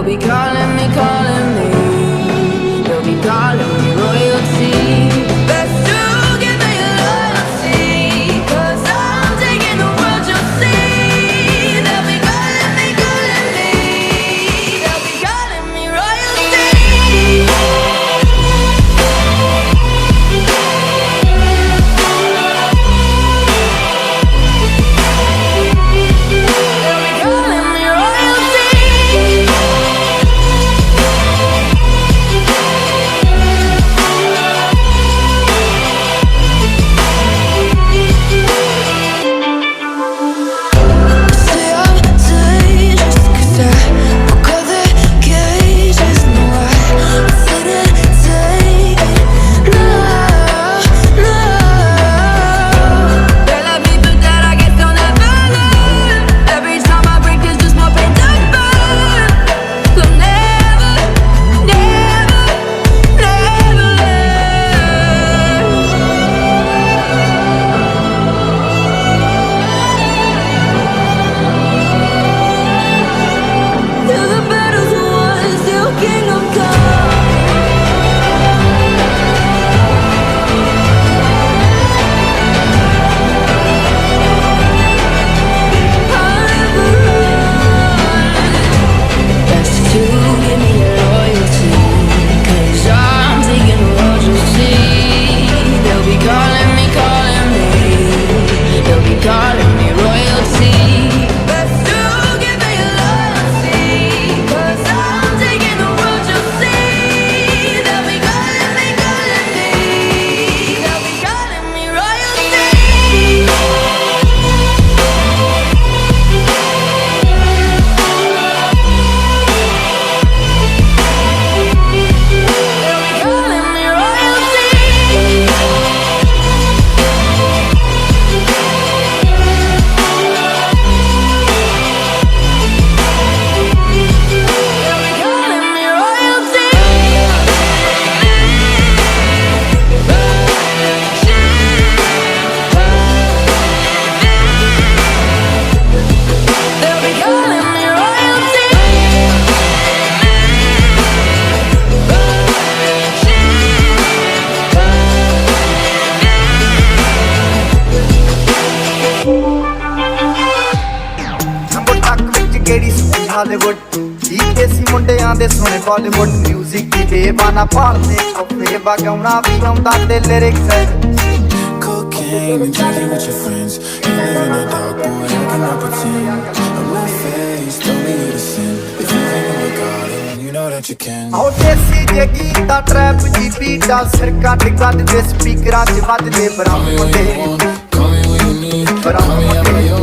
They'll be calling me, they'll be calling me royalty. Best to give me your loyalty, 'cause I'm taking the world, you'll see. They'll be calling me, they'll be calling me royalty. Hollywood ਜੀ ਦੇਸੀ ਮੁੰਡਿਆਂ ਦੇ ਸੋਹਣੇ Bollywood music ਦੀ ਬੇਵਾਨਾ ਭਾਲਦੇ ਕੋਫੇ ਵਗਾਉਣਾ ਵੀ ਆਉਂਦਾ ਤੇ lyrics ਹੈ cocaine and drinking with your friends. You live in the dark, boy, I cannot pretend. I'm not faced, don't be innocent. If you think I'm God, and you know that you can. ਆਹ ਦੇਸੀ ਜੇ ਗੀਤ ਦਾ trap ਜੀ ਬੀਟਾਂ ਸਿਰ ਕੱਟ ਕੱਟ ਦੇ ਸਪੀਕਰਾਂ 'ਚ ਵੱਜਦੇ ਬਰਾਮ ਮੁੰਡੇ Call me when you need, call me out of your